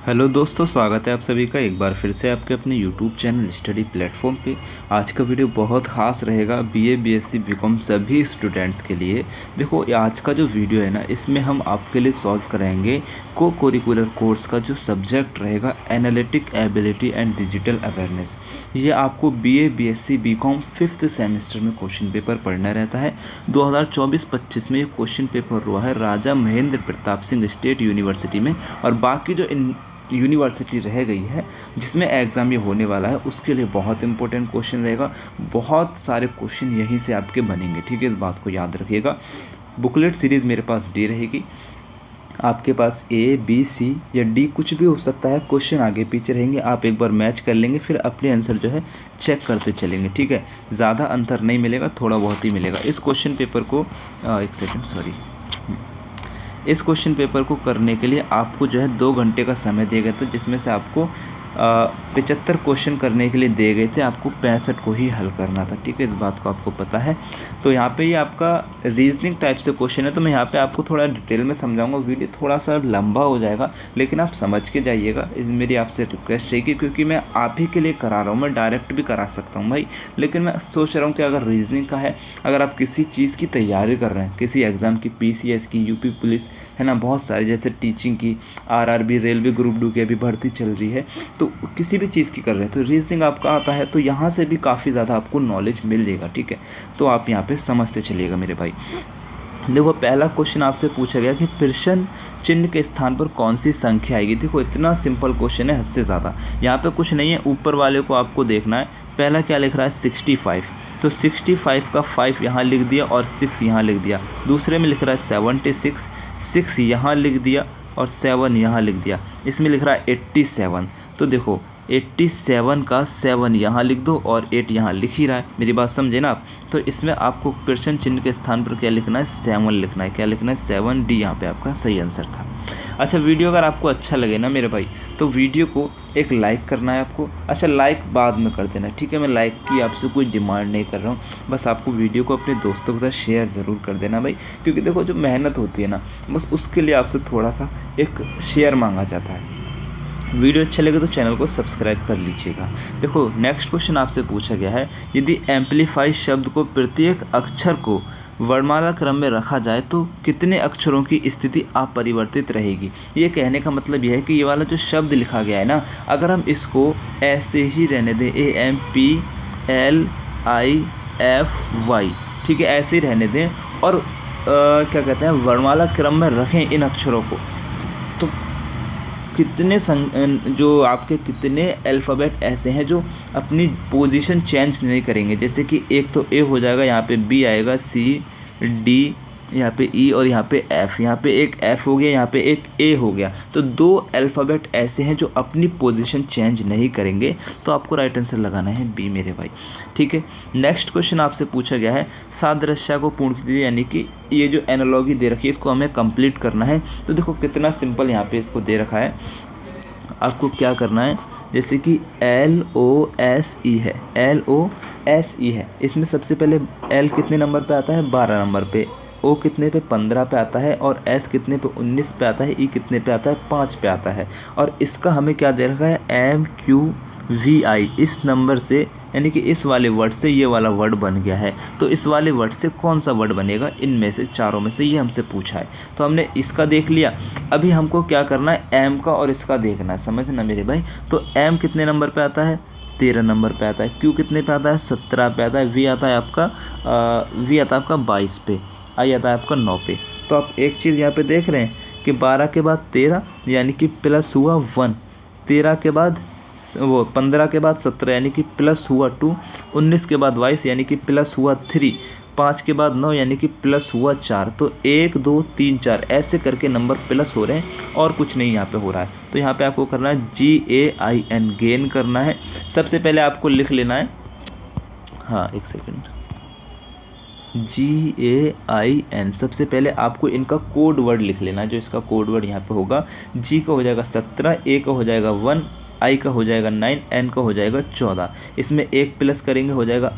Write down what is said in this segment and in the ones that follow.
Hello दोस्तों, स्वागत है आप सभी का एक बार फिर से आपके अपने YouTube चैनल स्टडी प्लेटफॉर्म पे। आज का वीडियो बहुत ख़ास रहेगा बीए बीएससी बीकॉम सभी स्टूडेंट्स के लिए। देखो, आज का जो वीडियो है ना, इसमें हम आपके लिए सॉल्व कराएंगे को करिकुलर कोर्स का जो सब्जेक्ट रहेगा analytic ability and digital awareness. ये आपको BA BSc BCom 5th semester में क्वेश्चन पेपर पढ़ना रहता है। 2024-25 में ये क्वेश्चन पेपर हुआ है राजा महेंद्र प्रताप सिंह स्टेट यूनिवर्सिटी में, और बाकी जो यूनिवर्सिटी रह गई है जिसमें एग्ज़ाम ये होने वाला है उसके लिए बहुत इंपॉर्टेंट क्वेश्चन रहेगा। बहुत सारे क्वेश्चन यहीं से आपके बनेंगे, ठीक है, इस बात को याद रखिएगा। बुकलेट सीरीज़ मेरे पास डी रहेगी, आपके पास ए बी सी या डी कुछ भी हो सकता है। क्वेश्चन आगे पीछे रहेंगे, आप एक बार मैच कर लेंगे, फिर अपने आंसर जो है चेक करते चलेंगे, ठीक है। ज़्यादा अंतर नहीं मिलेगा, थोड़ा बहुत ही मिलेगा। इस क्वेश्चन पेपर को इस क्वेश्चन पेपर को करने के लिए आपको जो है 2 घंटे का समय दिया गया था, जिसमें से आपको 75 क्वेश्चन करने के लिए दिए गए थे, आपको 65 को ही हल करना था, ठीक है। इस बात को आपको पता है। तो यहाँ पे ये आपका रीजनिंग टाइप से क्वेश्चन है, तो मैं यहाँ पे आपको थोड़ा डिटेल में समझाऊंगा। वीडियो थोड़ा सा लंबा हो जाएगा, लेकिन आप समझ के जाइएगा, इस मेरी आपसे रिक्वेस्ट रहेगी, क्योंकि मैं आप ही के लिए करा रहा हूँ। मैं डायरेक्ट भी करा सकता हूँ भाई, लेकिन मैं सोच रहा हूँ कि अगर रीजनिंग का है, अगर आप किसी चीज़ की तैयारी कर रहे हैं, किसी एग्ज़ाम की, PCS की, यूपी पुलिस है ना, बहुत सारी, जैसे टीचिंग की, RRB, रेलवे ग्रुप 2 की अभी भर्ती चल रही है, तो किसी भी चीज़ की कर रहे हैं, तो रीजनिंग आपका आता है, तो यहाँ से भी काफ़ी ज़्यादा आपको नॉलेज मिल जाएगा, ठीक है। तो आप यहाँ पे समझते चलिएगा मेरे भाई। देखो, पहला क्वेश्चन आपसे पूछा गया कि प्रश्न चिन्ह के स्थान पर कौन सी संख्या आएगी। देखो, इतना सिंपल क्वेश्चन है, हद से ज़्यादा। यहाँ पे कुछ नहीं है, ऊपर वाले को आपको देखना है। पहला क्या लिख रहा है, 65, तो 65 का 5 यहाँ लिख दिया और 6 यहाँ लिख दिया। दूसरे में लिख रहा है 76, 6 यहाँ लिख दिया और 7 यहाँ लिख दिया। इसमें लिख रहा है 87, तो देखो 87 का 7 यहाँ लिख दो और 8 यहाँ लिख ही रहा है। मेरी बात समझे ना आप। तो इसमें आपको प्रश्न चिन्ह के स्थान पर क्या लिखना है, 7 लिखना है। क्या लिखना है, 7, डी यहाँ पे आपका सही आंसर था। अच्छा, वीडियो अगर आपको अच्छा लगे ना मेरे भाई, तो वीडियो को एक लाइक करना है आपको। अच्छा, लाइक बाद में कर देना, ठीक है। मैं लाइक की आपसे कोई डिमांड नहीं कर रहा हूँ, बस आपको वीडियो को अपने दोस्तों के साथ शेयर ज़रूर कर देना भाई, क्योंकि देखो जो मेहनत होती है ना, बस उसके लिए आपसे थोड़ा सा एक शेयर मांगा जाता है। वीडियो अच्छा लगे तो चैनल को सब्सक्राइब कर लीजिएगा। देखो, नेक्स्ट क्वेश्चन आपसे पूछा गया है, यदि एम्पलीफाई शब्द को प्रत्येक अक्षर को वर्णमाला क्रम में रखा जाए तो कितने अक्षरों की स्थिति अपरिवर्तित रहेगी। ये कहने का मतलब यह है कि ये वाला जो शब्द लिखा गया है ना, अगर हम इसको ऐसे ही रहने दें, AMPLIFY, ठीक है, ऐसे ही रहने दें, और क्या कहते हैं, वर्णमाला क्रम में रखें इन अक्षरों को, तो कितने जो आपके कितने अल्फ़ाबेट ऐसे हैं जो अपनी पोजीशन चेंज नहीं करेंगे। जैसे कि एक तो ए हो जाएगा, यहाँ पे बी आएगा, C D, यहाँ पे E और यहाँ पे F, यहाँ पे एक F हो गया, यहाँ पे एक A हो गया। तो 2 अल्फ़ाबेट ऐसे हैं जो अपनी पोजीशन चेंज नहीं करेंगे, तो आपको राइट आंसर लगाना है B मेरे भाई, ठीक है। नेक्स्ट क्वेश्चन आपसे पूछा गया है, सादृश्य को पूर्ण कीजिए, यानी कि ये जो एनालॉजी दे रखी है इसको हमें कंप्लीट करना है। तो देखो कितना सिंपल यहाँ पे इसको दे रखा है। आपको क्या करना है, जैसे कि LOSE है, LOSE है, इसमें सबसे पहले L कितने नंबर पे आता है, 12 नंबर पे, O कितने पे, 15 पे आता है, और S कितने पे, 19 पे आता है, E कितने पे आता है, 5 पे आता है। और इसका हमें क्या दे रखा है, MQVI, इस नंबर से, यानी कि इस वाले वर्ड से ये वाला वर्ड बन गया है। तो इस वाले वर्ड से कौन सा वर्ड बनेगा इनमें से, चारों में से, ये हमसे पूछा है। तो हमने इसका देख लिया, अभी हमको क्या करना है, M का और इसका देखना है, समझना मेरे भाई। तो M कितने नंबर पे आता है, 13 नंबर पे आता है। Q कितने पे आता है, 17 पे आता है। V आता है आपका 22 पे। I आता है आपका 9 पे। तो आप एक चीज़ यहाँ पे देख रहे हैं कि 12 के बाद 13, यानी कि प्लस हुआ 1, 13 के बाद 15 के बाद 17, यानी कि प्लस हुआ 2, 19 के बाद 22, यानी कि प्लस हुआ 3, 5 के बाद 9, यानी कि प्लस हुआ 4। तो 1 2 3 4 ऐसे करके नंबर प्लस हो रहे हैं, और कुछ नहीं यहाँ पे हो रहा है। तो यहाँ पे आपको करना है GAIN, गेन करना है। सबसे पहले आपको लिख लेना है, हाँ एक सेकेंड, GAIN, सबसे पहले आपको इनका कोड वर्ड लिख लेना है। जो इसका कोड वर्ड यहाँ पे होगा, G का हो जाएगा 17, A का हो जाएगा 1, I का हो जाएगा 9, N का हो जाएगा 14। इसमें 1 प्लस करेंगे हो जाएगा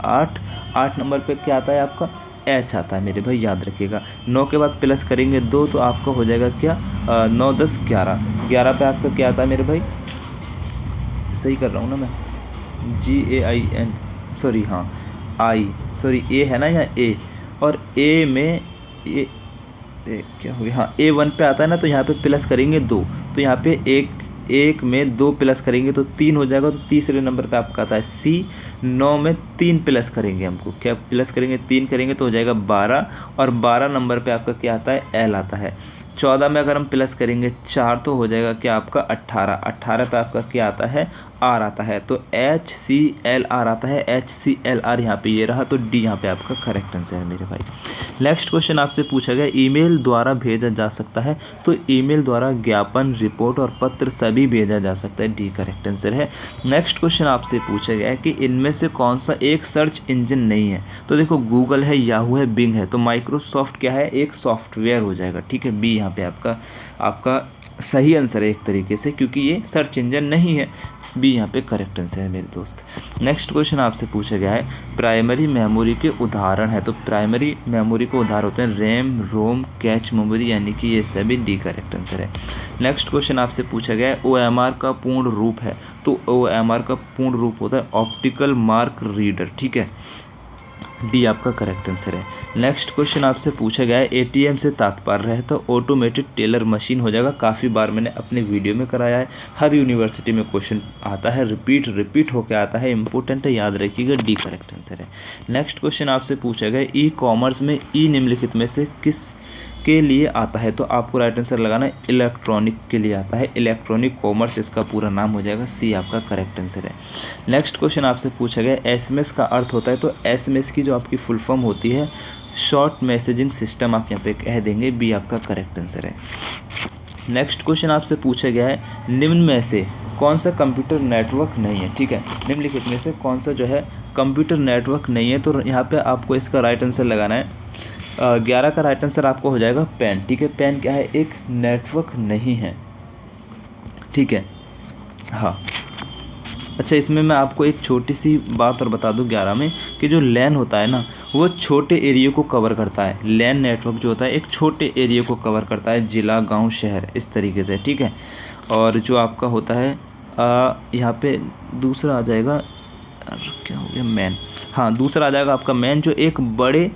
8 नंबर पे क्या आता है आपका एच आता है मेरे भाई, याद रखिएगा। 9 के बाद प्लस करेंगे 2 तो आपका हो जाएगा क्या 9 10 11, 11 पे आपका क्या आता है मेरे भाई, सही कर रहा हूँ ना मैं, GAIN, सॉरी हाँ ए है ना यहाँ ए, और ए में ए क्या हो गया, हाँ A1 पे आता है ना, तो यहाँ पे प्लस करेंगे 2, तो यहाँ पे एक में 2 प्लस करेंगे तो 3 हो जाएगा, तो तीसरे नंबर पे आपका आता है C। 9 में 3 प्लस करेंगे, हमको क्या प्लस करेंगे 3 करेंगे तो हो जाएगा 12, और 12 नंबर पे आपका क्या आता है L आता है। 14 में अगर हम प्लस करेंगे 4 तो हो जाएगा क्या आपका 18, 18 पे आपका क्या आता है R आता है, तो HCLR आता है, HCLR यहाँ पे ये रहा, तो D यहाँ पे आपका करेक्ट आंसर है मेरे भाई। नेक्स्ट क्वेश्चन आपसे पूछा गया ईमेल द्वारा भेजा जा सकता है, तो ईमेल द्वारा ज्ञापन, रिपोर्ट और पत्र सभी भेजा जा सकता है, D करेक्ट आंसर है। नेक्स्ट क्वेश्चन आपसे पूछा गया है कि इनमें से कौन सा एक सर्च इंजन नहीं है, तो देखो गूगल है, याहू है, बिंग है, तो माइक्रोसॉफ्ट क्या है, एक सॉफ्टवेयर हो जाएगा, ठीक है। बी यहाँ पे आपका सही आंसर है एक तरीके से, क्योंकि ये सर्च इंजन नहीं है, बी यहाँ पे करेक्ट आंसर है मेरे दोस्त। नेक्स्ट क्वेश्चन आपसे पूछा गया है प्राइमरी मेमोरी के उदाहरण है, तो प्राइमरी मेमोरी के उदाहरण होते हैं रैम, रोम, कैच मेमोरी, यानी कि ये सभी डी करेक्ट आंसर है। नेक्स्ट क्वेश्चन आपसे पूछा गया है OMR का पूर्ण रूप है, तो OMR का पूर्ण रूप होता है ऑप्टिकल मार्क रीडर, ठीक है, डी आपका करेक्ट आंसर है। नेक्स्ट क्वेश्चन आपसे पूछा गया है ATM से तात्पर्य है, तो ऑटोमेटेड टेलर मशीन हो जाएगा। काफ़ी बार मैंने अपने वीडियो में कराया है, हर यूनिवर्सिटी में क्वेश्चन आता है, रिपीट होकर आता है, इंपॉर्टेंट है, याद रखिएगा, डी करेक्ट आंसर है। नेक्स्ट क्वेश्चन आपसे पूछा गया ई कॉमर्स में ई निम्नलिखित में से किस के लिए आता है, तो आपको राइट आंसर लगाना है इलेक्ट्रॉनिक के लिए आता है, इलेक्ट्रॉनिक कॉमर्स इसका पूरा नाम हो जाएगा, सी आपका करेक्ट आंसर है। नेक्स्ट क्वेश्चन आपसे पूछा गया SMS का अर्थ होता है, तो SMS की जो आपकी फुल फॉर्म होती है शॉर्ट मैसेजिंग सिस्टम, आप यहाँ पे कह देंगे, बी आपका करेक्ट आंसर है। नेक्स्ट क्वेश्चन आपसे पूछा गया है निम्न में से कौन सा कंप्यूटर नेटवर्क नहीं है, ठीक है, निम्नलिखित में से कौन सा जो है कंप्यूटर नेटवर्क नहीं है, तो यहाँ पे आपको इसका राइट आंसर लगाना है 11 का राइट आंसर आपको हो जाएगा पेन, ठीक है। पेन क्या है, एक नेटवर्क नहीं है, ठीक है, हाँ। अच्छा, इसमें मैं आपको एक छोटी सी बात और बता दूं 11 में कि जो लैन होता है ना, वो छोटे एरिया को कवर करता है। लैन नेटवर्क जो होता है एक छोटे एरिया को कवर करता है, ज़िला, गांव, शहर, इस तरीके से, ठीक है। और जो आपका होता है यहाँ पे दूसरा आ जाएगा, क्या हो गया, मैन, हाँ दूसरा आ जाएगा आपका मैन, जो एक बड़े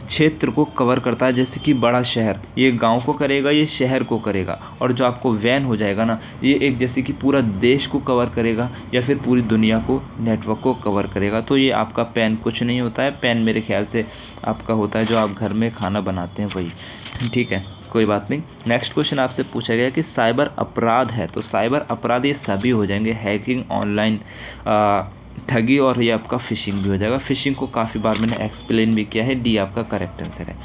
क्षेत्र को कवर करता है, जैसे कि बड़ा शहर, ये गांव को करेगा, ये शहर को करेगा। और जो आपको वैन हो जाएगा ना, ये एक जैसे कि पूरा देश को कवर करेगा या फिर पूरी दुनिया को, नेटवर्क को कवर करेगा। तो ये आपका पेन कुछ नहीं होता है, पेन मेरे ख्याल से आपका होता है जो आप घर में खाना बनाते हैं वही, ठीक है, कोई बात नहीं। नेक्स्ट क्वेश्चन आपसे पूछा गया कि साइबर अपराध है, तो साइबर अपराध ये सभी हो जाएंगे, हैकिंग, ऑनलाइन ठगी, और ये आपका फिशिंग भी हो जाएगा। फिशिंग को काफ़ी बार मैंने एक्सप्लेन भी किया है, डी आपका करेक्ट आंसर है।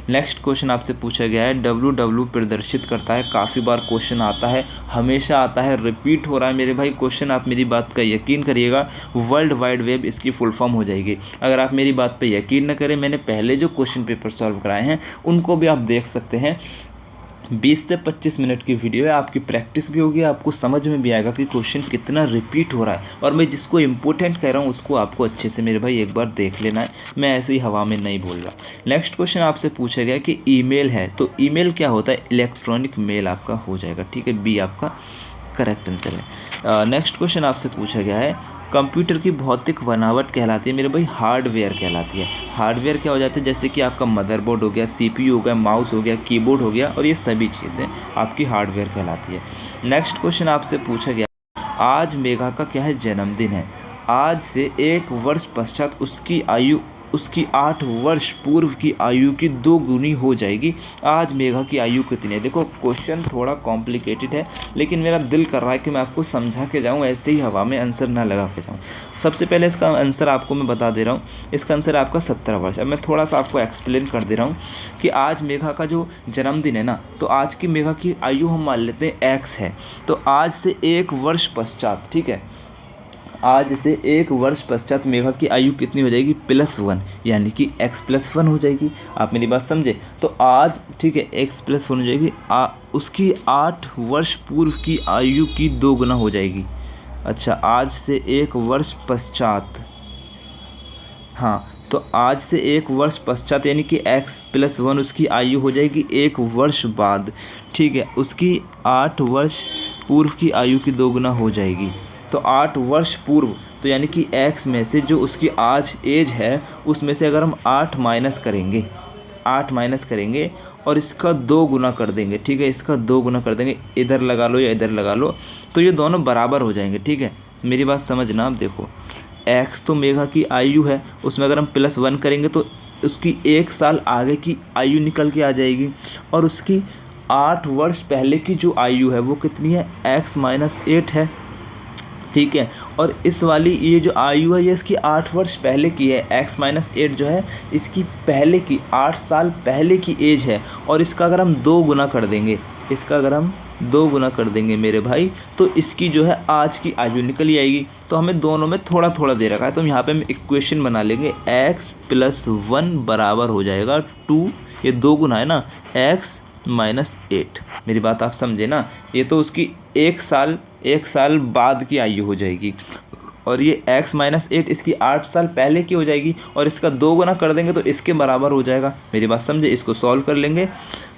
नेक्स्ट क्वेश्चन आपसे पूछा गया है www प्रदर्शित करता है, काफ़ी बार क्वेश्चन आता है, हमेशा आता है, रिपीट हो रहा है मेरे भाई क्वेश्चन, आप मेरी बात का यकीन करिएगा, वर्ल्ड वाइड वेब इसकी फुल फॉर्म हो जाएगी। अगर आप मेरी बात पर यकीन न करें, मैंने पहले जो क्वेश्चन पेपर सॉल्व कराए हैं उनको भी आप देख सकते हैं, 20 से 25 मिनट की वीडियो है, आपकी प्रैक्टिस भी होगी, आपको समझ में भी आएगा कि क्वेश्चन कितना रिपीट हो रहा है, और मैं जिसको इम्पोर्टेंट कह रहा हूँ उसको आपको अच्छे से मेरे भाई एक बार देख लेना है, मैं ऐसे ही हवा में नहीं बोल रहा। नेक्स्ट क्वेश्चन आपसे पूछा गया कि ईमेल है, तो ईमेल क्या होता है, इलेक्ट्रॉनिक मेल आपका हो जाएगा, ठीक है, बी आपका करेक्ट आंसर है। नेक्स्ट क्वेश्चन आपसे पूछा गया है कंप्यूटर की भौतिक बनावट कहलाती है मेरे भाई, हार्डवेयर कहलाती है। हार्डवेयर क्या हो जाता है, जैसे कि आपका मदरबोर्ड हो गया, CPU हो गया, माउस हो गया, कीबोर्ड हो गया, और ये सभी चीज़ें आपकी हार्डवेयर कहलाती है। नेक्स्ट क्वेश्चन आपसे पूछा गया आज मेघा का क्या है, जन्मदिन है, आज से 1 वर्ष पश्चात उसकी आयु, उसकी 8 वर्ष पूर्व की आयु की 2 गुनी हो जाएगी। आज मेघा की आयु कितनी है, देखो क्वेश्चन थोड़ा कॉम्प्लिकेटेड है, लेकिन मेरा दिल कर रहा है कि मैं आपको समझा के जाऊं, ऐसे ही हवा में आंसर ना लगा के जाऊं। सबसे पहले इसका आंसर आपको मैं बता दे रहा हूं, इसका आंसर आपका 17 वर्ष। अब मैं थोड़ा सा आपको एक्सप्लेन कर दे रहा हूं कि आज मेघा का जो जन्मदिन है ना, तो आज की मेघा की आयु हम मान लेते हैं X है, तो आज से 1 वर्ष पश्चात, ठीक है, आज से 1 वर्ष पश्चात मेघा की आयु कितनी हो जाएगी, +1, यानी कि x+1 हो जाएगी। आप मेरी बात समझे, तो आज ठीक है x+1 हो जाएगी, उसकी 8 वर्ष पूर्व की आयु की 2 गुना हो जाएगी। अच्छा, आज से 1 वर्ष पश्चात, हाँ, तो आज से 1 वर्ष पश्चात यानी कि x + 1 उसकी आयु हो जाएगी 1 वर्ष बाद, ठीक है। उसकी 8 वर्ष पूर्व की आयु की 2 गुना हो जाएगी। तो 8 वर्ष पूर्व, तो यानी कि x में से जो उसकी आज एज है उसमें से अगर हम 8 माइनस करेंगे और इसका 2 गुना कर देंगे, ठीक है। इसका 2 गुना कर देंगे, इधर लगा लो या इधर लगा लो, तो ये दोनों बराबर हो जाएंगे, ठीक है। मेरी बात समझना। आप देखो x तो मेघा की आयु है, उसमें अगर हम +1 करेंगे तो उसकी 1 साल आगे की आयु निकल के आ जाएगी, और उसकी 8 वर्ष पहले की जो आयु है वो कितनी है, x - 8 है, ठीक है। और इस वाली ये जो आयु है ये इसकी 8 वर्ष पहले की है, x - 8 जो है इसकी पहले की 8 साल पहले की एज है, और इसका अगर हम 2 गुना कर देंगे, मेरे भाई, तो इसकी जो है आज की आयु निकल आएगी। तो हमें दोनों में थोड़ा थोड़ा दे रखा है, तो हम यहाँ पे हम इक्वेशन बना लेंगे, x + 1 बराबर हो जाएगा 2, ये 2 गुना है ना, x - 8। मेरी बात आप समझे ना। ये तो उसकी 1 साल बाद की आयु हो जाएगी, और ये x - 8 इसकी 8 साल पहले की हो जाएगी, और इसका 2 गुना कर देंगे तो इसके बराबर हो जाएगा। मेरी बात समझे। इसको सॉल्व कर लेंगे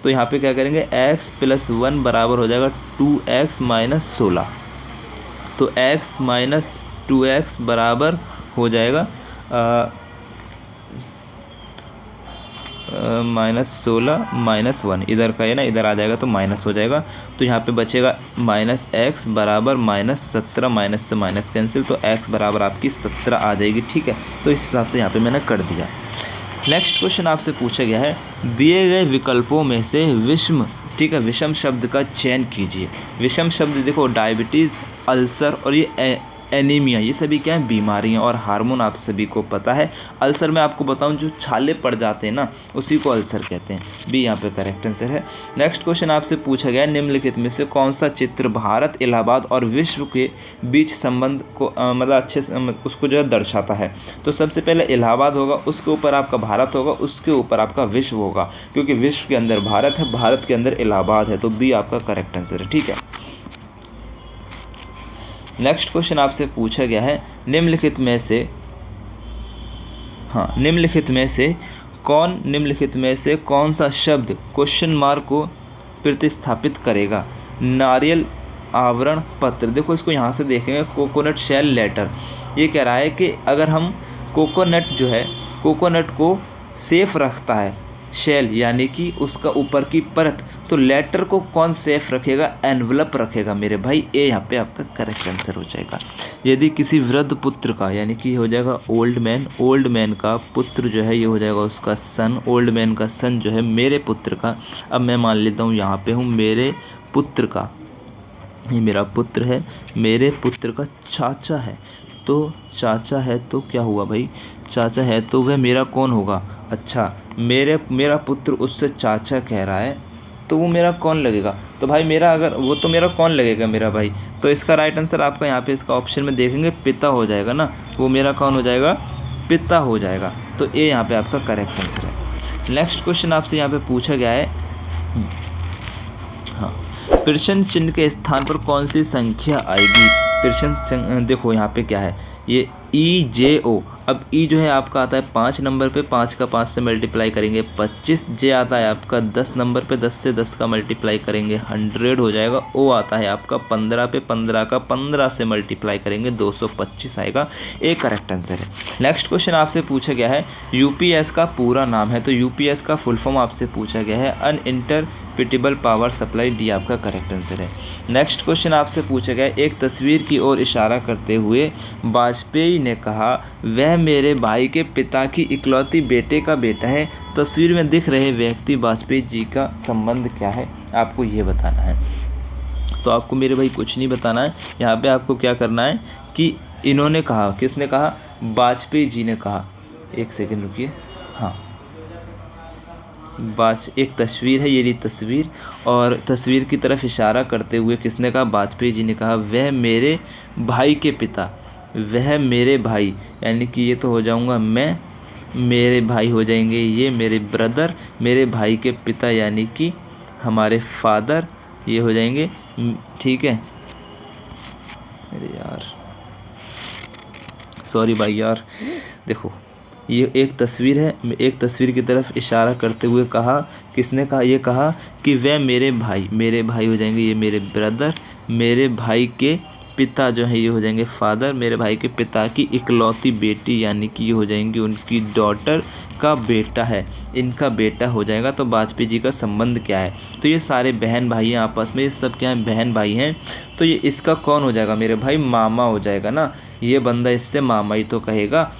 तो यहाँ पे क्या करेंगे, x + 1 बराबर हो जाएगा 2x - 16। तो x - 2x बराबर हो जाएगा -16 - 1, इधर का है ना, इधर आ जाएगा तो माइनस हो जाएगा। तो यहाँ पे बचेगा -x बराबर -17, माइनस से माइनस कैंसिल, तो x बराबर आपकी 17 आ जाएगी, ठीक है। तो इस हिसाब से यहाँ पे मैंने कर दिया। नेक्स्ट क्वेश्चन आपसे पूछा गया है, दिए गए विकल्पों में से विषम, ठीक है, विषम शब्द का चयन कीजिए। विषम शब्द देखो, डायबिटीज़, अल्सर और ये एनीमिया, ये सभी क्या है, बीमारियां और हार्मोन आप सभी को पता है। अल्सर में आपको बताऊं, जो छाले पड़ जाते हैं ना उसी को अल्सर कहते हैं। बी यहाँ पे करेक्ट आंसर है। नेक्स्ट क्वेश्चन आपसे पूछा गया है, निम्नलिखित में से कौन सा चित्र भारत, इलाहाबाद और विश्व के बीच संबंध को मतलब अच्छे से उसको जो है दर्शाता है। तो सबसे पहले इलाहाबाद होगा, उसके ऊपर आपका भारत होगा, उसके ऊपर आपका विश्व होगा, क्योंकि विश्व के अंदर भारत है, भारत के अंदर इलाहाबाद है। तो बी आपका करेक्ट आंसर है, ठीक है। नेक्स्ट क्वेश्चन आपसे पूछा गया है, निम्नलिखित में से कौन सा शब्द क्वेश्चन मार्क को प्रतिस्थापित करेगा। नारियल आवरण पत्र, देखो इसको यहाँ से देखेंगे, कोकोनट शेल लेटर। ये कह रहा है कि अगर हम कोकोनट को सेफ रखता है, शेल यानी कि उसका ऊपर की परत, तो लेटर को कौन सेफ रखेगा, एनवलप रखेगा मेरे भाई। ए यहाँ पे आपका करेक्ट आंसर हो जाएगा। यदि किसी वृद्ध पुत्र का, यानी कि हो जाएगा ओल्ड मैन का पुत्र जो है ये हो जाएगा उसका सन, ओल्ड मैन का सन जो है मेरे पुत्र का। अब मैं मान लेता हूँ यहाँ पे हूँ मेरे पुत्र का, ये मेरा पुत्र है, मेरे पुत्र का चाचा है, तो चाचा है तो क्या हुआ भाई, चाचा है तो वह मेरा कौन होगा। अच्छा, मेरा पुत्र उससे चाचा कह रहा है, तो वो मेरा कौन लगेगा। तो भाई मेरा, अगर वो तो मेरा कौन लगेगा मेरा भाई। तो इसका राइट आंसर आपका यहाँ पे इसका ऑप्शन में देखेंगे पिता हो जाएगा ना, वो मेरा कौन हो जाएगा, पिता हो जाएगा। तो ए यहाँ पे आपका करेक्ट आंसर है। नेक्स्ट क्वेश्चन आपसे यहाँ पे पूछा गया है, हाँ, प्रश्न चिन्ह के स्थान पर कौन सी संख्या आएगी। प्रश्न देखो यहाँ पे क्या है, ये EJO। अब ई जो है आपका आता है 5 नंबर पे, 5 का 5 से मल्टीप्लाई करेंगे 25। जे आता है आपका 10 नंबर पे, 10 से 10 का मल्टीप्लाई करेंगे 100 हो जाएगा। ओ आता है आपका 15 पे, 15 का 15 से मल्टीप्लाई करेंगे 225 आएगा। ए करेक्ट आंसर है। नेक्स्ट क्वेश्चन आपसे पूछा गया है, यूपीएस का पूरा नाम है, तो यूपीएस का फुल फॉर्म आपसे पूछा गया है अनइंटरप्रेटेबल पावर सप्लाई। डी आपका करेक्ट आंसर है। नेक्स्ट क्वेश्चन आपसे पूछा गया है, एक तस्वीर की ओर इशारा करते हुए वाजपेयी ने कहा, वह मेरे भाई के पिता की इकलौती बेटे का बेटा है। तस्वीर में दिख रहे व्यक्ति वाजपेयी जी का संबंध क्या है, आपको ये बताना है। तो आपको मेरे भाई कुछ नहीं बताना है, यहाँ पे आपको क्या करना है कि इन्होंने कहा, किसने कहा, वाजपेयी जी ने कहा। एक सेकंड रुकिए, हाँ, एक तस्वीर है, ये रही तस्वीर, और तस्वीर की तरफ इशारा करते हुए किसने कहा, वाजपेयी जी ने कहा, वह मेरे भाई के पिता, वह मेरे भाई, यानी कि ये तो हो जाऊंगा मैं, मेरे भाई हो जाएंगे ये मेरे ब्रदर, मेरे भाई के पिता यानी कि हमारे फादर, ये हो जाएंगे, ठीक है। अरे यार सॉरी भाई यार, देखो ये एक तस्वीर है, एक तस्वीर की तरफ इशारा करते हुए कहा, किसने कहा? ये कहा कि वह मेरे भाई हो जाएंगे ये मेरे ब्रदर, मेरे भाई के पिता जो है ये हो जाएंगे फादर, मेरे भाई के पिता की इकलौती बेटी यानी कि ये हो जाएंगी उनकी डॉटर का बेटा है, इनका बेटा हो जाएगा। तो वाजपेयी जी का संबंध क्या है? तो ये सारे बहन भाई हैं आपस में, ये सब क्या है? बहन भाई हैं। तो ये इसका कौन हो जाएगा मेरे भाई? मामा हो जाएगा ना, ये बंदा इससे मामा ही तो कहेगा।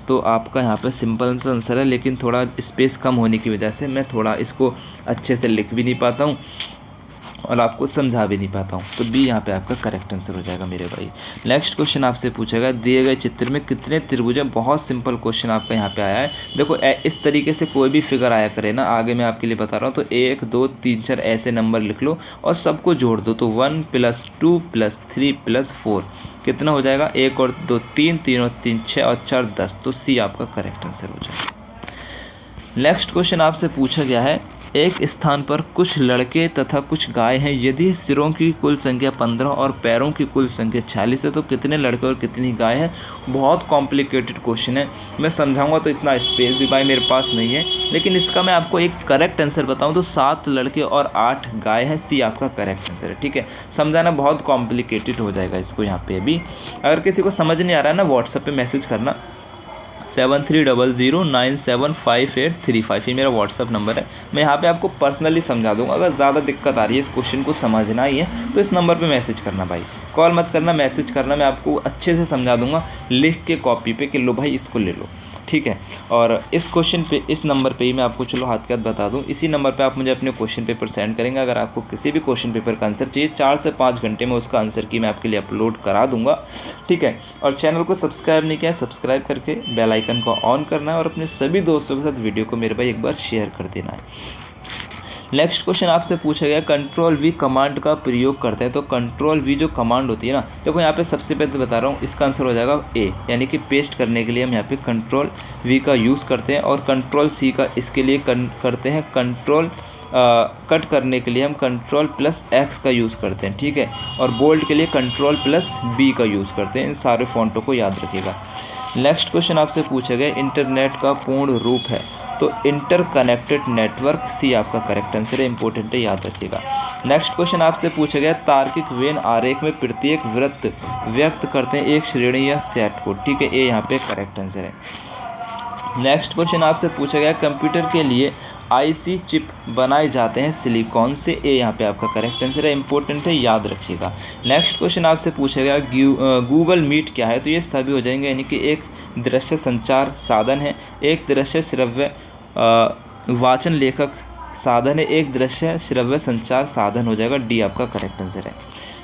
तो आपका यहाँ पे सिंपल सा आंसर है, लेकिन थोड़ा स्पेस कम होने की वजह से मैं थोड़ा इसको अच्छे से लिख भी नहीं पाता हूँ और आपको समझा भी नहीं पाता हूँ। तो बी यहाँ पे आपका करेक्ट आंसर हो जाएगा मेरे भाई। नेक्स्ट क्वेश्चन आपसे पूछेगा, दिए गए चित्र में कितने त्रिभुज हैं? बहुत सिंपल क्वेश्चन आपका यहाँ पे आया है। देखो इस तरीके से कोई भी फिगर आया करे ना, आगे मैं आपके लिए बता रहा हूँ, तो 1 2 3 4 ऐसे नंबर लिख लो और सबको जोड़ दो। तो 1 + 2 + 3 + 4 कितना हो जाएगा? 1 और 2 3, 3 और 3 6 और 4 10। तो सी आपका करेक्ट आंसर हो जाएगा। नेक्स्ट क्वेश्चन आपसे पूछा गया है, एक स्थान पर कुछ लड़के तथा कुछ गाय हैं, यदि सिरों की कुल संख्या 15 और पैरों की कुल संख्या 46 है तो कितने लड़के और कितनी गाय हैं? बहुत कॉम्प्लिकेटेड क्वेश्चन है, मैं समझाऊंगा तो इतना स्पेस भी भाई मेरे पास नहीं है, लेकिन इसका मैं आपको एक करेक्ट आंसर बताऊं तो 7 लड़के और 8 गाय है। सी आपका करेक्ट आंसर है। ठीक है, समझाना बहुत कॉम्प्लिकेटेड हो जाएगा इसको यहाँ पे। अभी अगर किसी को समझ नहीं आ रहा है ना, व्हाट्सएप पे मैसेज करना 7300975835, ये मेरा व्हाट्सअप नंबर है। मैं यहाँ पे आपको पर्सनली समझा दूँगा। अगर ज़्यादा दिक्कत आ रही है, इस क्वेश्चन को समझना ही है, तो इस नंबर पे मैसेज करना भाई, कॉल मत करना, मैसेज करना, मैं आपको अच्छे से समझा दूँगा लिख के कॉपी पे कि लो भाई इसको ले लो। ठीक है, और इस क्वेश्चन पे इस नंबर पे ही मैं आपको चलो हाथ के हाथ बता दूं, इसी नंबर पे आप मुझे अपने क्वेश्चन पेपर सेंड करेंगे। अगर आपको किसी भी क्वेश्चन पेपर का आंसर चाहिए, 4 से 5 घंटे में उसका आंसर की मैं आपके लिए अपलोड करा दूंगा। ठीक है, और चैनल को सब्सक्राइब नहीं किया है, सब्सक्राइब करके बेल आइकन को ऑन करना है और अपने सभी दोस्तों के साथ वीडियो को मेरे भाई एक बार शेयर कर देना है। नेक्स्ट क्वेश्चन आपसे पूछा गया, Ctrl+V कमांड का प्रयोग करते हैं। तो Ctrl+V जो कमांड होती है ना, देखो यहाँ पे सबसे पहले बता रहा हूँ, इसका आंसर हो जाएगा ए, यानी कि पेस्ट करने के लिए हम यहाँ पे Ctrl+V का यूज़ करते हैं, और Ctrl+C का इसके लिए करते हैं। कट करने के लिए हम Ctrl+X का यूज़ करते हैं। ठीक है, और बोल्ड के लिए Ctrl+B का यूज़ करते हैं। इन सारे फॉन्टों को याद रखिएगा। नेक्स्ट क्वेश्चन आपसे पूछा गया, इंटरनेट का पूर्ण रूप है तो इंटरकनेक्टेड नेटवर्क। सी आपका करेक्ट आंसर है, इंपॉर्टेंट है, याद रखिएगा। नेक्स्ट क्वेश्चन आपसे पूछा गया, तार्किक वेन आरेख में प्रत्येक वृत्त व्यक्त करते हैं एक श्रेणी या सेट को। ठीक है, ये यहाँ पे करेक्ट आंसर है। नेक्स्ट क्वेश्चन आपसे पूछा गया, कंप्यूटर के लिए आईसी चिप बनाए जाते हैं सिलिकॉन से। ए यहाँ पे आपका करेक्ट आंसर है, इंपॉर्टेंट है, याद रखिएगा। नेक्स्ट क्वेश्चन आपसे पूछा गया, गूगल मीट क्या है? तो ये सभी हो जाएंगे, यानी कि एक दृश्य संचार साधन है, एक दृश्य श्रव्य वाचन लेखक साधन है, एक दृश्य श्रव्य संचार साधन हो जाएगा। डी आपका करेक्ट आंसर है।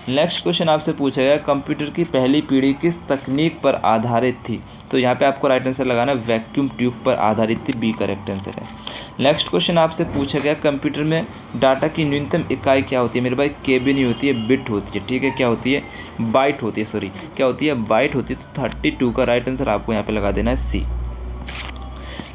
नेक्स्ट क्वेश्चन आपसे पूछा गया, कंप्यूटर की पहली पीढ़ी किस तकनीक पर आधारित थी? तो यहाँ पे आपको राइट आंसर लगाना है, वैक्यूम ट्यूब पर आधारित थी। बी करेक्ट आंसर है। नेक्स्ट क्वेश्चन आपसे पूछा गया, कंप्यूटर में डाटा की न्यूनतम इकाई क्या होती है? मेरे भाई केबी नहीं होती है, बिट होती है। ठीक है, क्या होती है? बाइट होती है, सॉरी क्या होती है? बाइट होती है। तो 32 का राइट आंसर आपको यहाँ पे लगा देना है, सी।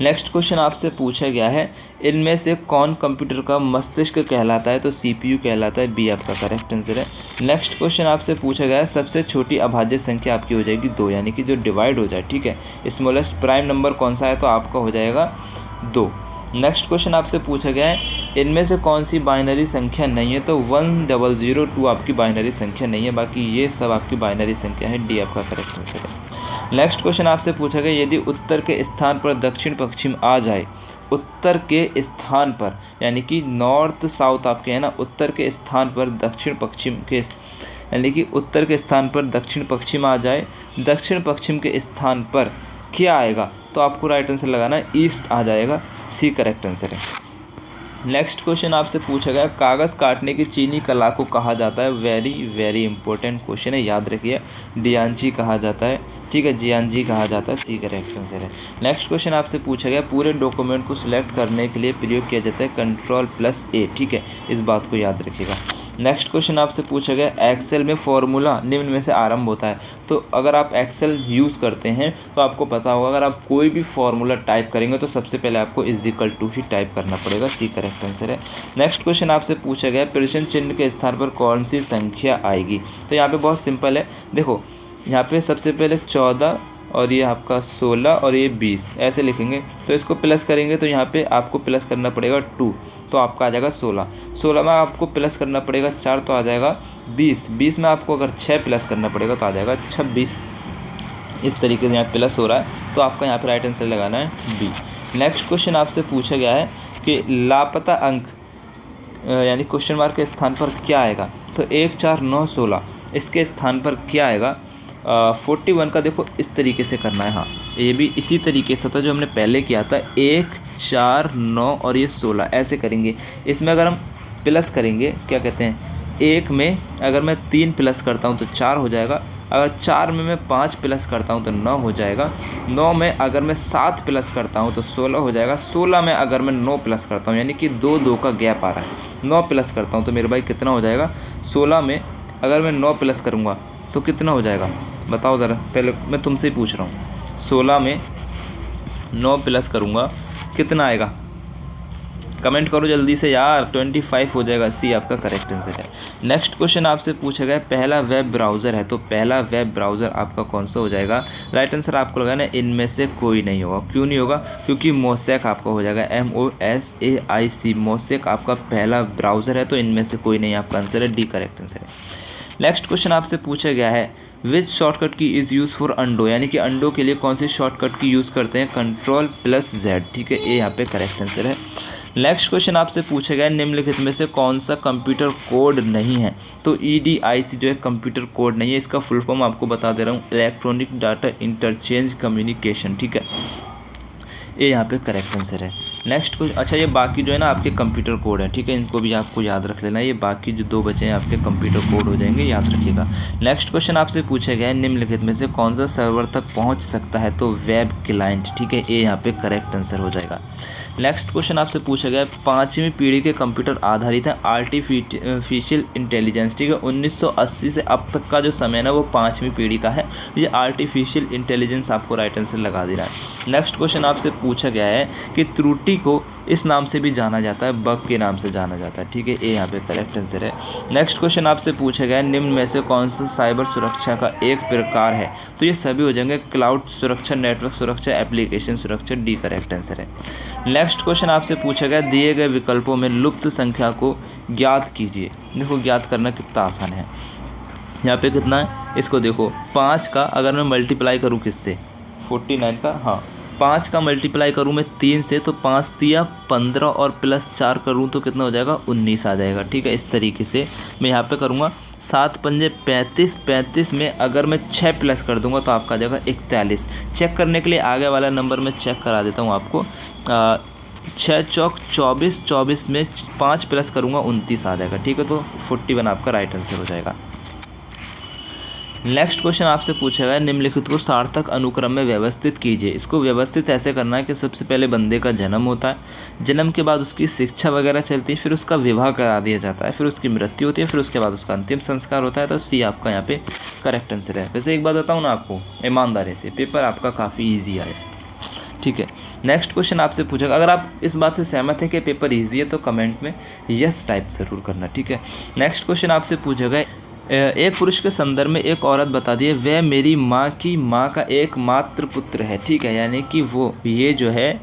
नेक्स्ट क्वेश्चन आपसे पूछा गया है, इनमें से कौन कंप्यूटर का मस्तिष्क कहलाता है? तो सीपीयू कहलाता है। बी आपका करेक्ट आंसर है। नेक्स्ट क्वेश्चन आपसे पूछा गया है, सबसे छोटी अभाज्य संख्या आपकी हो जाएगी 2, यानी कि जो डिवाइड हो जाए। ठीक है, स्मॉलेस्ट प्राइम नंबर कौन सा है? तो आपका हो जाएगा 2। नेक्स्ट क्वेश्चन आपसे पूछा गया है, इनमें से कौन सी बाइनरी संख्या नहीं है? तो 1002 आपकी बाइनरी संख्या नहीं है, बाकी ये सब आपकी बाइनरी संख्या है। डी आपका करेक्ट आंसर है। नेक्स्ट क्वेश्चन आपसे पूछा गया, यदि उत्तर के स्थान पर दक्षिण पश्चिम आ जाए, उत्तर के स्थान पर यानी कि नॉर्थ साउथ आपके है ना, उत्तर के स्थान पर दक्षिण पश्चिम के यानी कि उत्तर के स्थान पर दक्षिण पश्चिम आ जाए, दक्षिण पश्चिम के स्थान पर क्या आएगा? तो आपको राइट आंसर लगाना है, ईस्ट आ जाएगा। सी करेक्ट आंसर है। नेक्स्ट क्वेश्चन आपसे पूछा गया, कागज़ काटने की चीनी कला को कहा जाता है? वेरी वेरी इंपॉर्टेंट क्वेश्चन है, याद रखिए। डियांजी कहा जाता है। ठीक है, जियांजी कहा जाता है। सी करेक्ट आंसर है। नेक्स्ट क्वेश्चन आपसे पूछा गया, पूरे डॉक्यूमेंट को सिलेक्ट करने के लिए प्रयोग किया जाता है Ctrl+A। ठीक है, इस बात को याद रखिएगा। नेक्स्ट क्वेश्चन आपसे पूछा गया, एक्सेल में फॉर्मूला निम्न में से आरंभ होता है। तो अगर आप एक्सेल यूज़ करते हैं तो आपको पता होगा, अगर आप कोई भी फॉर्मूला टाइप करेंगे तो सबसे पहले आपको = ही टाइप करना पड़ेगा। सी करेक्ट आंसर है। नेक्स्ट क्वेश्चन आपसे पूछा गया, प्रश्न चिन्ह के स्थान पर कौन सी संख्या आएगी? तो यहाँ पे बहुत सिंपल है, देखो यहाँ पे सबसे पहले 14 और ये आपका 16 और ये 20 ऐसे लिखेंगे। तो इसको प्लस करेंगे तो यहाँ पे आपको प्लस करना पड़ेगा 2, तो आपका आ जाएगा 16। 16 में आपको प्लस करना पड़ेगा 4, तो आ जाएगा 20। 20 में आपको अगर 6 प्लस करना पड़ेगा तो आ जाएगा 26। इस तरीके से यहाँ प्लस हो रहा है, तो आपका यहाँ पे राइट आंसर लगाना है बी। नेक्स्ट क्वेश्चन आपसे पूछा गया है कि लापता अंक यानी क्वेश्चन मार्क के स्थान पर क्या आएगा। तो 1 4 9 16 इसके स्थान पर क्या आएगा 41 का। देखो इस तरीके से करना है। हाँ, ये भी इसी तरीके से था जो हमने पहले किया था। 1 4 9 और ये 16 ऐसे करेंगे। इसमें अगर हम प्लस करेंगे, क्या कहते हैं, 1 में अगर मैं 3 प्लस करता हूँ तो 4 हो जाएगा। अगर 4 में मैं 5 प्लस करता हूँ तो 9 हो जाएगा। 9 में अगर मैं 7 प्लस करता हूँ तो 16 हो जाएगा। 16 में अगर मैं 9 प्लस करता हूँ, यानी कि 2 का गैप आ रहा है, 9 प्लस करता हूँ तो मेरे भाई कितना हो जाएगा। 16 में अगर मैं 9 प्लस करूँगा तो कितना हो जाएगा, बताओ ज़रा। पहले मैं तुमसे ही पूछ रहा हूँ, 16 में 9 प्लस करूँगा कितना आएगा, कमेंट करो जल्दी से यार। 25 हो जाएगा। सी आपका करेक्ट आंसर है। नेक्स्ट क्वेश्चन आपसे पूछा गया पहला वेब ब्राउज़र है, तो पहला वेब ब्राउज़र आपका कौन सा हो जाएगा। राइट आंसर आपको लगाना है इनमें से कोई नहीं होगा। क्यों नहीं होगा, क्योंकि मोसेक आपका हो जाएगा, MOSAIC। मोसेक आपका पहला ब्राउज़र है, तो इनमें से कोई नहीं, आपका आंसर है डी करेक्ट आंसर है। नेक्स्ट क्वेश्चन आपसे पूछा गया है विच शॉर्टकट की इज़ यूज़ फॉर अंडो, यानी कि अंडो के लिए कौन सी शॉर्टकट की यूज़ करते हैं, Ctrl+Z। ठीक है, ये यहाँ पे करेक्ट आंसर है। नेक्स्ट क्वेश्चन आपसे पूछा गया निम्नलिखित में से कौन सा कंप्यूटर कोड नहीं है। तो EDIC जो है कंप्यूटर कोड नहीं है। इसका फुल फॉर्म आपको बता दे रहा हूँ, इलेक्ट्रॉनिक डाटा इंटरचेंज कम्युनिकेशन। ठीक है, ये यहाँ पे करेक्ट आंसर है। नेक्स्ट कुछ अच्छा, ये बाकी जो है ना आपके कंप्यूटर कोड है। ठीक है, इनको भी आपको याद रख लेना। ये बाकी जो 2 बचे हैं आपके कंप्यूटर कोड हो जाएंगे, याद रखिएगा। नेक्स्ट क्वेश्चन आपसे पूछा गया है निम्नलिखित में से कौन सा सर्वर तक पहुँच सकता है। तो वेब क्लाइंट। ठीक है, ये यहाँ पे करेक्ट आंसर हो जाएगा। नेक्स्ट क्वेश्चन आपसे पूछा गया है 5वीं पीढ़ी के कंप्यूटर आधारित है आर्टिफिशियल इंटेलिजेंस। ठीक है, 1980 से अब तक का जो समय है ना वो 5वीं पीढ़ी का है। ये आर्टिफिशियल इंटेलिजेंस आपको राइट आंसर लगा देना है। नेक्स्ट क्वेश्चन आपसे पूछा गया है कि त्रुटि को इस नाम से भी जाना जाता है, बग के नाम से जाना जाता है। ठीक है, ये यहाँ पे करेक्ट आंसर है। नेक्स्ट क्वेश्चन आपसे पूछा गया है निम्न में से कौन सा साइबर सुरक्षा का एक प्रकार है। तो ये सभी हो जाएंगे क्लाउड सुरक्षा, नेटवर्क सुरक्षा, एप्लीकेशन सुरक्षा। डी करेक्ट आंसर है। नेक्स्ट क्वेश्चन आपसे पूछा गया दिए गए विकल्पों में लुप्त संख्या को ज्ञात कीजिए। देखो ज्ञात करना कितना आसान है। यहाँ पे कितना है, इसको देखो 5 का अगर मैं मल्टीप्लाई करूँ किससे, 49 का, हाँ 5 का मल्टीप्लाई करूँ मैं 3 से, तो 5 तिया 15 और प्लस 4 करूँ तो कितना हो जाएगा, 19 आ जाएगा। ठीक है, इस तरीके से मैं यहाँ पे करूँगा। 7 पंजे 35, 35 में अगर मैं 6 प्लस कर दूंगा तो आपका आ जाएगा 41। चेक करने के लिए आगे वाला नंबर मैं चेक करा देता हूँ आपको। 6 चौक 24, 24 में 5 प्लस करूँगा 29 आ जाएगा। ठीक है, तो 41 आपका राइट आंसर हो जाएगा। नेक्स्ट क्वेश्चन आपसे पूछा गया निम्नलिखित को सार्थक अनुक्रम में व्यवस्थित कीजिए। इसको व्यवस्थित ऐसे करना है कि सबसे पहले बंदे का जन्म होता है, जन्म के बाद उसकी शिक्षा वगैरह चलती है, फिर उसका विवाह करा दिया जाता है, फिर उसकी मृत्यु होती है, फिर उसके बाद उसका अंतिम संस्कार होता है। तो सी आपका यहाँ पे करेक्ट आंसर है। वैसे एक बात बताऊँ ना आपको, ईमानदारी से, पेपर आपका काफ़ी ईजी आया। ठीक है, नेक्स्ट क्वेश्चन आपसे पूछा, अगर आप इस बात से सहमत हैं कि पेपर ईजी है तो कमेंट में यस टाइप ज़रूर करना। ठीक है, नेक्स्ट क्वेश्चन आपसे पूछा गया एक पुरुष के संदर्भ में एक औरत बता दी है वह मेरी माँ की माँ का एकमात्र पुत्र है। ठीक है, यानी कि वो ये जो है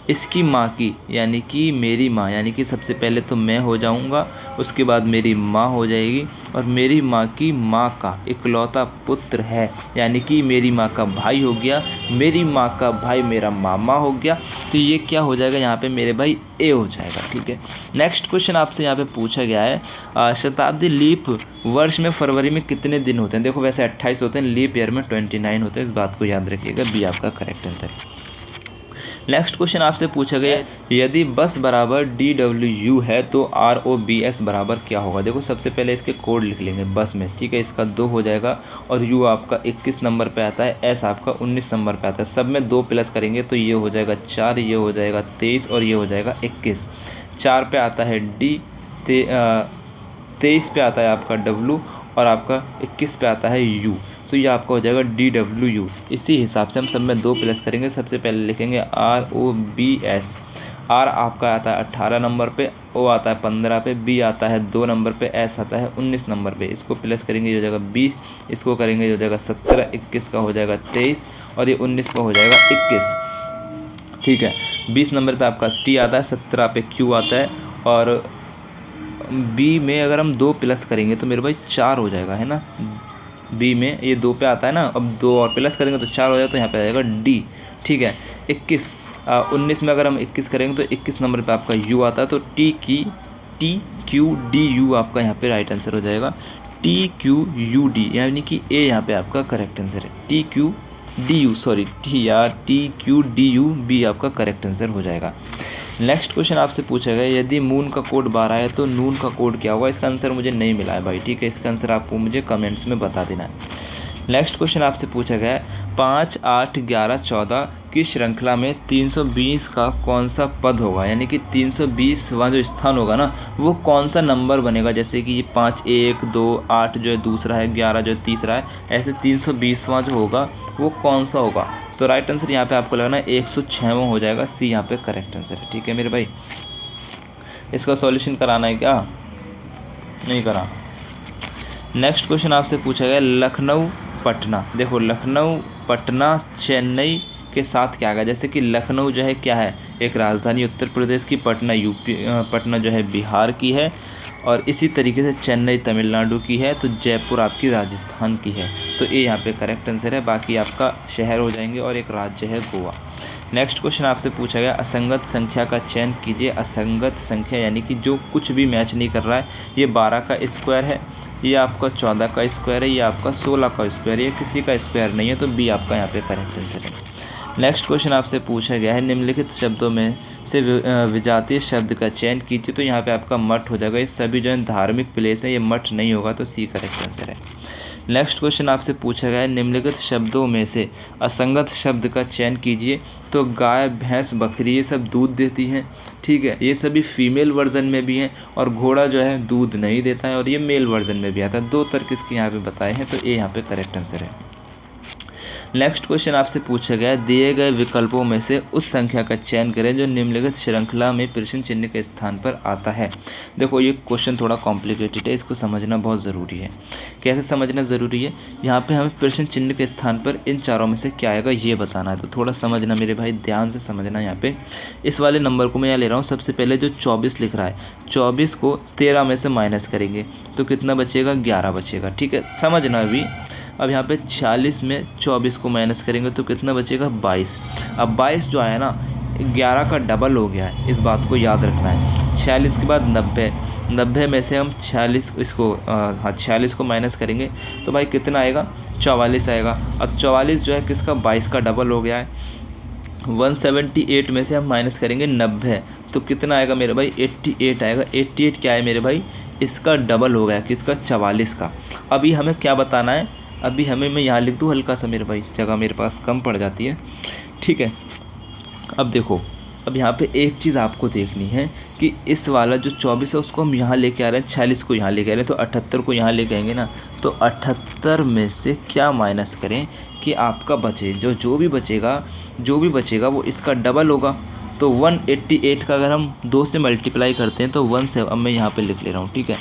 इसकी माँ की, यानी कि मेरी माँ, यानी कि सबसे पहले तो मैं हो जाऊँगा, उसके बाद मेरी माँ हो जाएगी, और मेरी माँ की माँ का इकलौता पुत्र है, यानी कि मेरी माँ का भाई हो गया, मेरी माँ का भाई मेरा मामा हो गया। तो ये क्या हो जाएगा यहाँ पे मेरे भाई, ए हो जाएगा। ठीक है, नेक्स्ट क्वेश्चन आपसे यहाँ पे पूछा गया है शताब्दी लीप वर्ष में फरवरी में कितने दिन होते हैं। देखो वैसे 28 होते हैं, लीप ईयर में 29 होते हैं, इस बात को याद रखिएगा। बी आपका करेक्ट आंसर है। नेक्स्ट क्वेश्चन आपसे पूछा गया यदि बस बराबर DWU है तो ROBS बराबर क्या होगा। देखो सबसे पहले इसके कोड लिख लेंगे बस में। ठीक है, इसका 2 हो जाएगा, और U आपका 21 नंबर पे आता है, S आपका 19 नंबर पे आता है। सब में 2 प्लस करेंगे तो ये हो जाएगा 4, ये हो जाएगा 23 और ये हो जाएगा 21। 4 पे आता है D, 23 पे आता है आपका W, और आपका 21 पे आता है U। तो ये आपका हो जाएगा DWU। इसी हिसाब से हम सब में 2 प्लस करेंगे। सबसे पहले लिखेंगे ROBS। आर आपका आता है 18 नंबर पे, ओ आता है 15 पे, बी आता है 2 नंबर पे, एस आता है 19 नंबर पे। इसको प्लस करेंगे हो जाएगा 20, इसको करेंगे हो जाएगा 17, 21 का हो जाएगा 23 और ये 19 का हो जाएगा 21। ठीक है, 20 नंबर पे आपका टी आता है, 17 पे क्यू आता है और बी में अगर हम 2 प्लस करेंगे तो मेरे भाई 4 हो जाएगा, है ना। बी में ये 2 पे आता है ना, अब 2 और प्लस करेंगे तो 4 हो जाएगा, तो यहाँ पे आ जाएगा डी। ठीक है, 19 में अगर हम 21 करेंगे तो 21 नंबर पे आपका यू आता है, तो टी क्यू डी यू आपका यहाँ पे राइट आंसर हो जाएगा। टी क्यू यू डी यानी कि ए यहाँ पे आपका करेक्ट आंसर है। T Q D U T Q D U B आपका करेक्ट आंसर हो जाएगा। नेक्स्ट क्वेश्चन आपसे पूछा गया यदि मून का कोड 12 है तो नून का कोड क्या होगा। इसका आंसर मुझे नहीं मिला है भाई, ठीक है, इसका आंसर आपको मुझे कमेंट्स में बता देना है। नेक्स्ट क्वेश्चन आपसे पूछा गया है 5, 8, 11, 14 की श्रृंखला में 320 का कौन सा पद होगा, यानी कि 320वां जो स्थान होगा ना वो कौन सा नंबर बनेगा। जैसे कि ये 5 1 2 8 जो है दूसरा है, 11 जो है तीसरा है, ऐसे 320वां जो होगा वो कौन सा होगा। तो राइट आंसर यहाँ पे आपको लगना है 106वां हो जाएगा, सी यहाँ पे करेक्ट आंसर है। ठीक है मेरे भाई, इसका सॉल्यूशन कराना है क्या, नहीं करा। नेक्स्ट क्वेश्चन आपसे पूछा गया लखनऊ पटना। देखो लखनऊ पटना चेन्नई के साथ क्या आएगा। जैसे कि लखनऊ जो है क्या है, एक राजधानी उत्तर प्रदेश की, पटना यूपी, पटना जो है बिहार की है और इसी तरीके से चेन्नई तमिलनाडु की है, तो जयपुर आपकी राजस्थान की है। तो ये यहाँ पे करेक्ट आंसर है, बाकी आपका शहर हो जाएंगे और एक राज्य है गोवा। नेक्स्ट क्वेश्चन आपसे पूछा गया असंगत संख्या का चयन कीजिए। असंगत संख्या यानी कि जो कुछ भी मैच नहीं कर रहा है। ये 12 का स्क्वायर है, ये आपका 14 का स्क्वायर है, ये आपका 16 का स्क्वायर है, ये किसी का स्क्वायर नहीं है, तो बी आपका यहाँ पे करेक्ट आंसर है। नेक्स्ट क्वेश्चन आपसे पूछा गया है निम्नलिखित शब्दों में से विजातीय शब्द का चयन कीजिए। तो यहाँ पे आपका मठ हो जाएगा। ये सभी जो है धार्मिक प्लेस है, ये मठ नहीं होगा, तो सी करेक्ट आंसर है। नेक्स्ट क्वेश्चन आपसे पूछा गया है निम्नलिखित शब्दों में से असंगत शब्द का चयन कीजिए। तो गाय भैंस बकरी ये सब दूध देती हैं, ठीक है, ये सभी फीमेल वर्जन में भी हैं, और घोड़ा जो है दूध नहीं देता है और ये मेल वर्जन में भी आता है। 2 तर्क इसके यहाँ पे बताए हैं, तो ये यहाँ पे करेक्ट आंसर है। नेक्स्ट क्वेश्चन आपसे पूछा गया दिए गए विकल्पों में से उस संख्या का चयन करें जो निम्नलिखित श्रृंखला में प्रश्न चिन्ह के स्थान पर आता है। देखो ये क्वेश्चन थोड़ा कॉम्प्लिकेटेड है, इसको समझना बहुत ज़रूरी है। कैसे समझना ज़रूरी है, यहाँ पे हमें प्रश्न चिन्ह के स्थान पर इन चारों में से क्या आएगा ये बताना है। तो थोड़ा समझना मेरे भाई, ध्यान से समझना। यहाँ पे इस वाले नंबर को मैं यहाँ ले रहा हूँ। सबसे पहले जो 24 लिख रहा है, 24 को 13 में से माइनस करेंगे तो कितना बचेगा, 11 बचेगा। ठीक है, समझना अभी। अब यहाँ पे 46 में 24 को माइनस करेंगे तो कितना बचेगा, 22। अब 22 जो आया ना 11 का डबल हो गया है, इस बात को याद रखना है। 46 के बाद 90 में से हम 46 को माइनस करेंगे तो भाई कितना आएगा, 44 आएगा। अब 44 जो है किसका, 22 का डबल हो गया है। 178 में से हम माइनस करेंगे 90 तो कितना आएगा मेरे भाई, 88 आएगा। 88 क्या है मेरे भाई, इसका डबल हो गया, किसका, 44 का। अभी हमें क्या बताना है, अभी हमें, मैं यहाँ लिख दूँ हल्का सा मेरे भाई, जगह मेरे पास कम पड़ जाती है। ठीक है, अब देखो, अब यहाँ पे एक चीज़ आपको देखनी है कि इस वाला जो 24 है उसको हम यहाँ लेके आ रहे हैं, 46 को यहाँ लेके आ रहे हैं, तो 78 को यहाँ लेके आएंगे ना, तो 78 में से क्या माइनस करें कि आपका बचे, जो भी बचेगा वो इसका डबल होगा। तो 188 का अगर हम 2 से मल्टीप्लाई करते हैं तो 17, अब मैं यहाँ पे लिख ले रहा हूँ, ठीक है,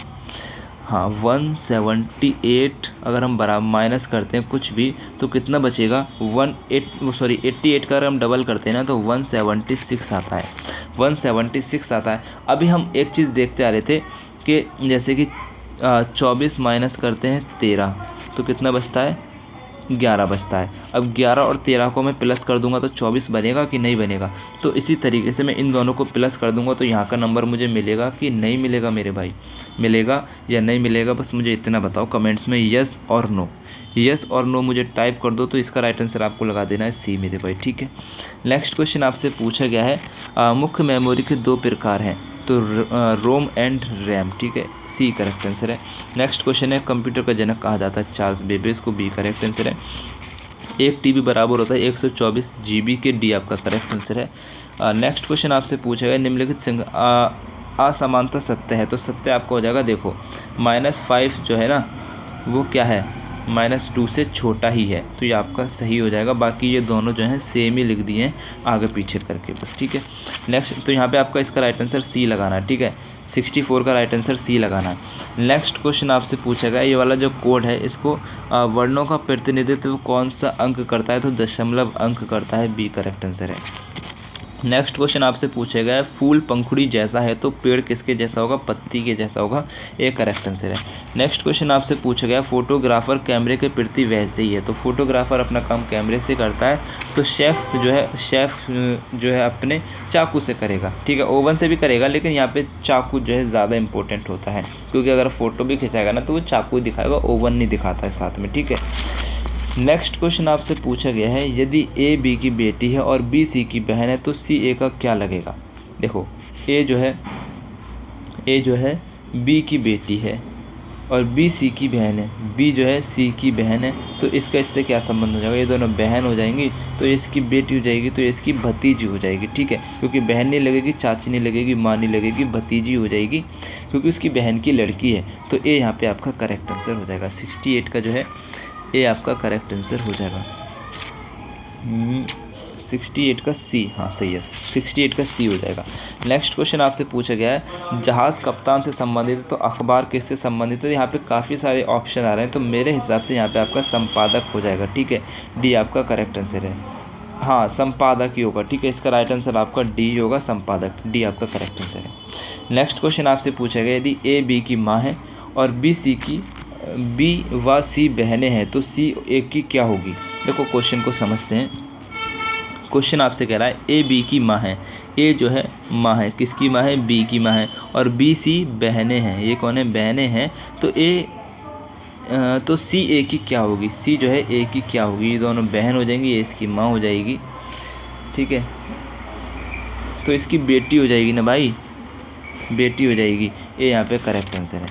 हाँ 178 अगर हम बराबर माइनस करते हैं कुछ भी तो कितना बचेगा, 88 का अगर हम डबल करते हैं ना तो 176 आता है, 176 आता है। अभी हम एक चीज़ देखते आ रहे थे कि जैसे कि 24 माइनस करते हैं 13 तो कितना बचता है, 11 बचता है। अब 11 और 13 को मैं प्लस कर दूंगा तो 24 बनेगा कि नहीं बनेगा। तो इसी तरीके से मैं इन दोनों को प्लस कर दूंगा तो यहाँ का नंबर मुझे मिलेगा कि नहीं मिलेगा मेरे भाई, मिलेगा या नहीं मिलेगा, बस मुझे इतना बताओ कमेंट्स में, यस और नो। यस और नो मुझे टाइप कर दो, तो इसका राइट आंसर आपको लगा देना है सी मेरे भाई। ठीक है, नेक्स्ट क्वेश्चन आपसे पूछा गया है मुख्य मेमोरी के 2 प्रकार हैं, तो रोम एंड रैम। ठीक है, सी करेक्ट आंसर है। नेक्स्ट क्वेश्चन है कंप्यूटर का जनक कहा जाता है चार्ल्स बेबेज को, बी करेक्ट आंसर है। 1 TB बराबर होता है 124 GB के, डी आपका करेक्ट आंसर है। नेक्स्ट क्वेश्चन आपसे पूछा गया निम्नलिखित असमानता सत्य है, तो सत्य आपका हो जाएगा, देखो -5 जो है ना वो क्या है, -2 से छोटा ही है, तो ये आपका सही हो जाएगा। बाकी ये दोनों जो हैं सेम ही लिख दिए हैं आगे पीछे करके बस, ठीक है। नेक्स्ट, तो यहाँ पे आपका इसका राइट आंसर सी लगाना है, ठीक है। 64 का राइट आंसर सी लगाना है। नेक्स्ट क्वेश्चन आपसे पूछा गया, ये वाला जो कोड है इसको वर्णों का प्रतिनिधित्व कौन सा अंक करता है, तो दशमलव अंक करता है, बी करेक्ट आंसर है। नेक्स्ट क्वेश्चन आपसे पूछा गया है, फूल पंखुड़ी जैसा है तो पेड़ किसके जैसा होगा, पत्ती के जैसा होगा, ये करेक्ट आंसर है। नेक्स्ट क्वेश्चन आपसे पूछा गया, फोटोग्राफर कैमरे के प्रति वैसे ही है, तो फोटोग्राफर अपना काम कैमरे से करता है, तो शेफ़ जो है अपने चाकू से करेगा, ठीक है। ओवन से भी करेगा, लेकिन यहाँ पे चाकू जो है ज़्यादा इंपॉर्टेंट होता है, क्योंकि अगर फ़ोटो भी खिंचाएगा ना तो वो चाकू दिखाएगा, ओवन नहीं दिखाता है साथ में, ठीक है। नेक्स्ट क्वेश्चन आपसे पूछा गया है, यदि ए बी की बेटी है और बी सी की बहन है तो सी ए का क्या लगेगा। देखो, ए जो है बी की बेटी है और बी सी की बहन है, बी जो है सी की बहन है, तो इसका इससे क्या संबंध हो जाएगा, ये दोनों बहन हो जाएंगी, तो इसकी बेटी हो जाएगी, तो इसकी भतीजी हो जाएगी, ठीक है। क्योंकि बहन नहीं लगेगी, चाची नहीं लगेगी, माँ नहीं लगेगी, भतीजी हो जाएगी, क्योंकि उसकी बहन की लड़की है, तो ए यहाँ पे आपका करेक्ट आंसर हो जाएगा। 68 का जो है ये आपका करेक्ट आंसर हो जाएगा। 68 का सी, हाँ सही है, 68 का सी हो जाएगा। नेक्स्ट क्वेश्चन आपसे पूछा गया है, जहाज़ कप्तान से संबंधित है तो अखबार किससे संबंधित है। यहाँ पे काफ़ी सारे ऑप्शन आ रहे हैं, तो मेरे हिसाब से यहाँ पे आपका संपादक हो जाएगा, ठीक है। डी आपका करेक्ट आंसर है, हाँ संपादक ही होगा, ठीक है। इसका राइट आंसर आपका डी होगा, संपादक, डी आपका करेक्ट आंसर है। नेक्स्ट क्वेश्चन आपसे पूछा गया, यदि ए बी की माँ है और बी व सी बहनें हैं तो सी ए की क्या होगी। देखो क्वेश्चन को समझते हैं। क्वेश्चन आपसे कह रहा है, ए बी की माँ है, ए जो है माँ है, किसकी माँ है, बी की माँ है, और बी सी बहनें हैं, ये कौन है, बहनें हैं, तो सी ए की क्या होगी, सी जो है ए की क्या होगी, ये दोनों बहन हो जाएंगी, ये इसकी माँ हो जाएगी, ठीक है। तो इसकी बेटी हो जाएगी ना भाई, बेटी हो जाएगी, ये यहाँ पे करेक्ट आंसर है।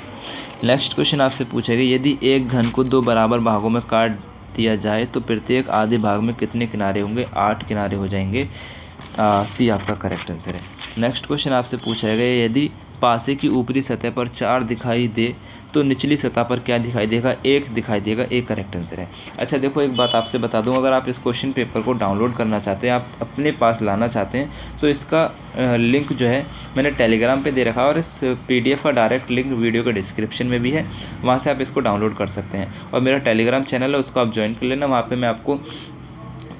नेक्स्ट क्वेश्चन आपसे पूछा गया, यदि एक घन को 2 बराबर भागों में काट दिया जाए तो प्रत्येक आधे भाग में कितने किनारे होंगे, 8 किनारे हो जाएंगे, सी आपका करेक्ट आंसर है। नेक्स्ट क्वेश्चन आपसे पूछा गया, यदि पासे की ऊपरी सतह पर 4 दिखाई दे तो निचली सतह पर क्या दिखाई देगा, 1 दिखाई देगा, एक करेक्ट आंसर है। अच्छा देखो, एक बात आपसे बता दूं, अगर आप इस क्वेश्चन पेपर को डाउनलोड करना चाहते हैं, आप अपने पास लाना चाहते हैं, तो इसका लिंक जो है मैंने टेलीग्राम पे दे रखा है, और इस PDF का डायरेक्ट लिंक वीडियो के डिस्क्रिप्शन में भी है, वहाँ से आप इसको डाउनलोड कर सकते हैं। और मेरा टेलीग्राम चैनल है, उसको आप ज्वाइन कर लेना, वहाँ पर मैं आपको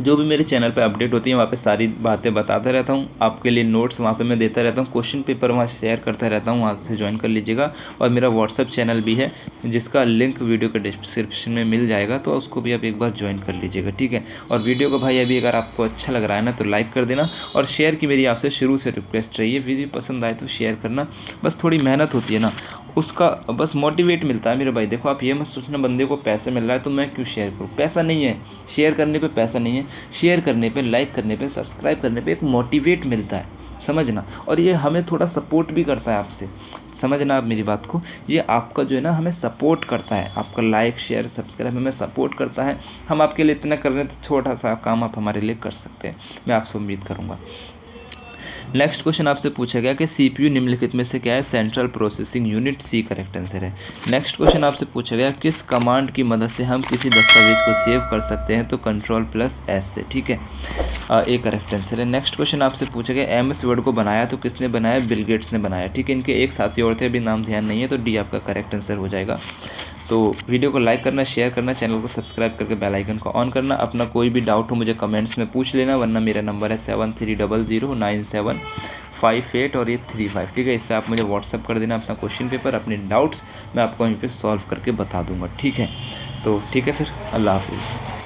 जो भी मेरे चैनल पे अपडेट होती है वहाँ पे सारी बातें बताता रहता हूँ, आपके लिए नोट्स वहाँ पे मैं देता रहता हूँ, क्वेश्चन पेपर वहाँ शेयर करता रहता हूँ, वहाँ से ज्वाइन कर लीजिएगा। और मेरा व्हाट्सअप चैनल भी है, जिसका लिंक वीडियो के डिस्क्रिप्शन में मिल जाएगा, तो उसको भी आप एक बार ज्वाइन कर लीजिएगा, ठीक है। और वीडियो को भाई अभी अगर आपको अच्छा लग रहा है ना तो लाइक कर देना, और शेयर की मेरी आपसे शुरू से रिक्वेस्ट रही है, वीडियो पसंद आए तो शेयर करना, बस थोड़ी मेहनत होती है ना, उसका बस मोटिवेट मिलता है मेरे भाई। देखो आप ये मत सोचना बंदे को पैसे मिल रहा है तो मैं क्यों शेयर करूँ, पैसा नहीं है, शेयर करने पे पैसा नहीं है, शेयर करने पे, लाइक करने पे, सब्सक्राइब करने पे एक मोटिवेट मिलता है, समझना। और ये हमें थोड़ा सपोर्ट भी करता है आपसे, समझना आप मेरी बात को, ये आपका जो है ना हमें सपोर्ट करता है, आपका लाइक शेयर सब्सक्राइब हमें सपोर्ट करता है। हम आपके लिए इतना कर रहे हैं तो छोटा सा काम आप हमारे लिए कर सकते हैं, मैं आपसे उम्मीद करूँगा। नेक्स्ट क्वेश्चन आपसे पूछा गया कि CPU निम्नलिखित में से क्या है, central processing unit, C correct answer है। नेक्स्ट क्वेश्चन आपसे पूछा गया, किस कमांड की मदद से हम किसी दस्तावेज को सेव कर सकते हैं, तो Ctrl+S से, ठीक है, ए करेक्ट आंसर है। नेक्स्ट क्वेश्चन आपसे पूछा गया, MS वर्ड को बनाया तो किसने बनाया, बिल गेट्स ने बनाया, ठीक है। इनके एक साथी और थे, अभी नाम ध्यान नहीं है, तो डी आपका करेक्ट आंसर हो जाएगा। तो वीडियो को लाइक करना, शेयर करना, चैनल को सब्सक्राइब करके बेल आइकन को ऑन करना। अपना कोई भी डाउट हो मुझे कमेंट्स में पूछ लेना, वरना मेरा नंबर है 73009758 और ये 35, ठीक है। इस पर आप मुझे व्हाट्सअप कर देना अपना क्वेश्चन पेपर, अपने डाउट्स, मैं आपको वहीं पे सॉल्व करके बता दूंगा, ठीक है। तो ठीक है, फिर अल्लाह हाफिज़।